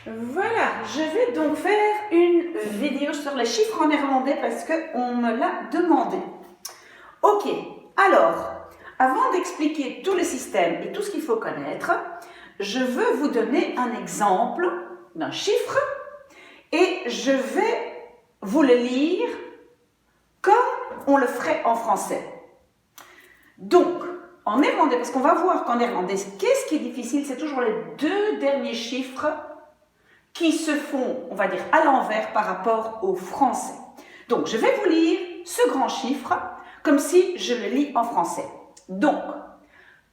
Voilà, je vais donc faire une vidéo sur les chiffres en néerlandais parce qu'on me l'a demandé. Ok, alors, avant d'expliquer tout le système et tout ce qu'il faut connaître, je veux vous donner un exemple d'un chiffre et je vais vous le lire comme on le ferait en français. Donc, en néerlandais, parce qu'on va voir qu'en néerlandais, qu'est-ce qui est difficile, c'est toujours les deux derniers chiffres qui se font, on va dire, à l'envers par rapport au français. Donc, je vais vous lire ce grand chiffre comme si je le lis en français. Donc,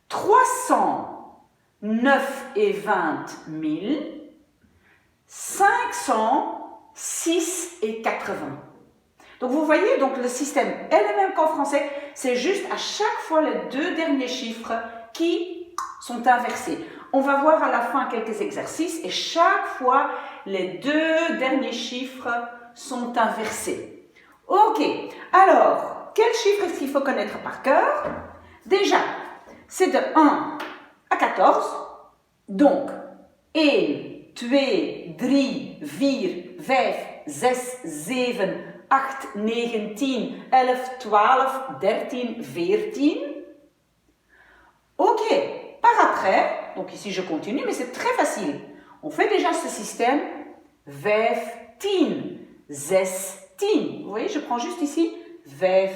309 et 20 000, 506 et 80. Donc, vous voyez, donc le système est le même qu'en français, c'est juste à chaque fois les deux derniers chiffres qui sont inversés. On va voir à la fin quelques exercices et chaque fois, les deux derniers chiffres sont inversés. Ok, alors, quel chiffre est-ce qu'il faut connaître par cœur? Déjà, c'est de 1 à 14. Donc, 1, 2, 3, 4, 5, 6, 7, 8, 9, 10, 11, 12, 13, 14. Ok, par après, donc ici je continue, mais c'est très facile. On fait déjà ce système 15, 16. Vous voyez, je prends juste ici 15,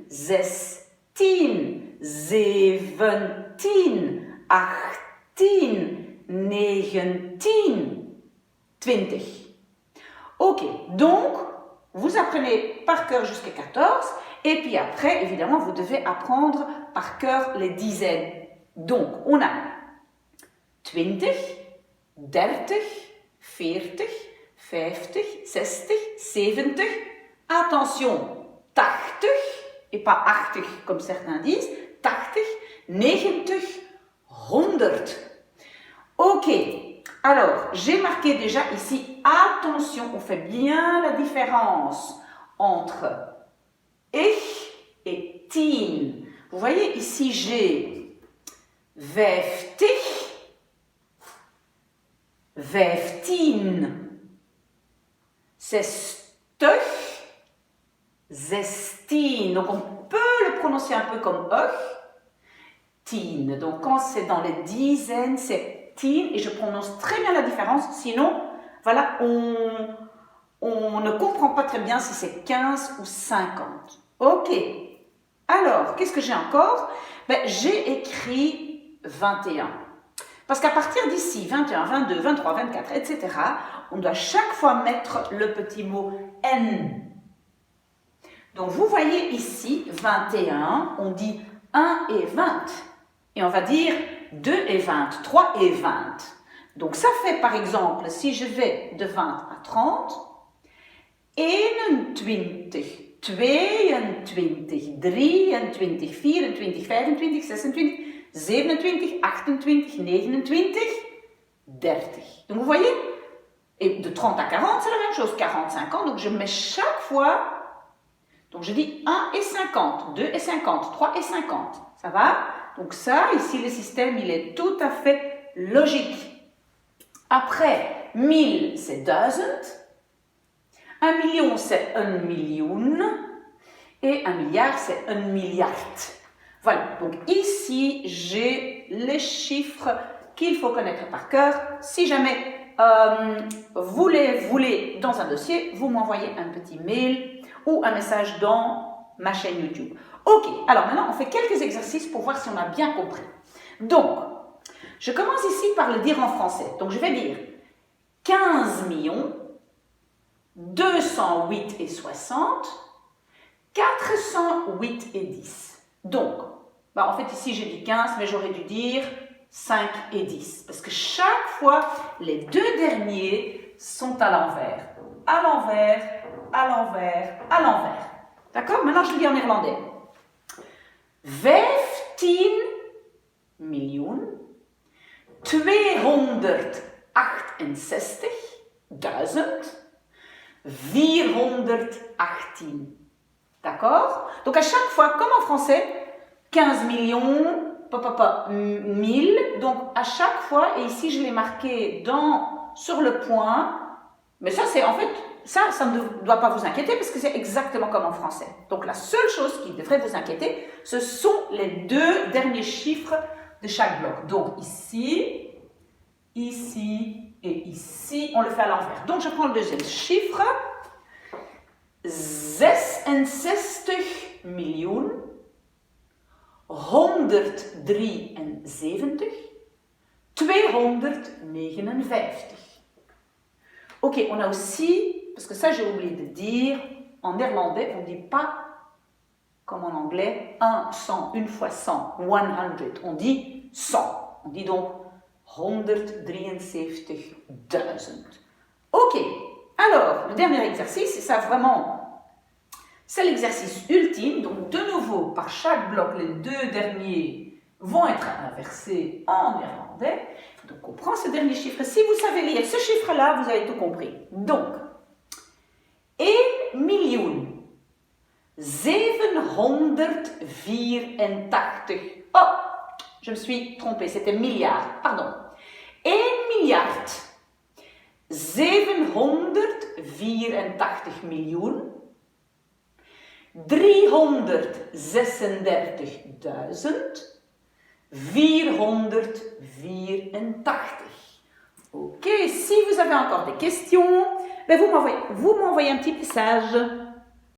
16, 17, 18, 19, 20. Ok, donc vous apprenez par cœur jusqu'à 14 et puis après, évidemment, vous devez apprendre par cœur les dizaines. Donc, on a 20, 30, 40, 50, 60, 70. Attention, 80 et pas 80 comme certains disent. 80, 90, 100. Ok, alors j'ai marqué déjà ici, attention, on fait bien la différence entre ich et 10. Vous voyez ici j'ai 50, 15, 16, 16. Donc on peut le prononcer un peu comme euch, 10. Donc quand c'est dans les dizaines, c'est 10 et je prononce très bien la différence. Sinon, voilà, on ne comprend pas très bien si c'est 15 ou 50. Ok. Alors, qu'est-ce que j'ai encore? J'ai écrit 21. Parce qu'à partir d'ici, 21, 22, 23, 24, etc., on doit chaque fois mettre le petit mot N. Donc, vous voyez ici, 21, on dit 1 et 20. Et on va dire 2 et 20, 3 et 20. Donc, ça fait par exemple, si je vais de 20 à 30, 21, 22, 23, 24, 25, 26, 27, 28, 29, 30. Donc vous voyez, et de 30 à 40, c'est la même chose, 40, 50, donc je mets chaque fois, donc je dis 1 et 50, 2 et 50, 3 et 50, ça va? Donc ça, ici le système, il est tout à fait logique. Après, 1000, c'est 1000. 1 million, c'est 1 million. Et 1 milliard, c'est 1 milliard. Voilà, donc ici, j'ai les chiffres qu'il faut connaître par cœur. Si jamais vous les voulez dans un dossier, vous m'envoyez un petit mail ou un message dans ma chaîne YouTube. Ok, alors maintenant, on fait quelques exercices pour voir si on a bien compris. Donc, je commence ici par le dire en français. Donc, je vais dire 15 millions, 208 et 60, 408 et 10. Donc, en fait ici j'ai dit 15, mais j'aurais dû dire 5 et 10. Parce que chaque fois, les deux derniers sont à l'envers. À l'envers, à l'envers, à l'envers. D'accord? Maintenant je le dis en néerlandais. 15 miljoen 268 418. D'accord? Donc à chaque fois, comme en français, 15 millions, 1000. Donc à chaque fois, et ici je l'ai marqué dans sur le point. Mais ça, c'est en fait, ça ne doit pas vous inquiéter parce que c'est exactement comme en français. Donc, la seule chose qui devrait vous inquiéter, ce sont les deux derniers chiffres de chaque bloc. Donc, ici, ici et ici, on le fait à l'envers. Donc, je prends le deuxième chiffre. 66 miljoen 173 259. Ok, on a aussi, parce que ça j'ai oublié de dire, en néerlandais, on ne dit pas, comme en anglais, 100, une fois 100, 100. On dit 100. On dit donc 173 000. Ok, alors, le dernier exercice, c'est ça vraiment, c'est l'exercice ultime. Donc, de nouveau, par chaque bloc, les deux derniers vont être inversés en néerlandais. Donc, on prend ce dernier chiffre. Si vous savez lire ce chiffre-là, vous avez tout compris. Donc, 1 miljoen 784. Oh, je me suis trompée, c'était milliard, pardon. 1 milliard 784 miljoen 336 484. Ok, si vous avez encore des questions, ben vous m'envoyez un petit message.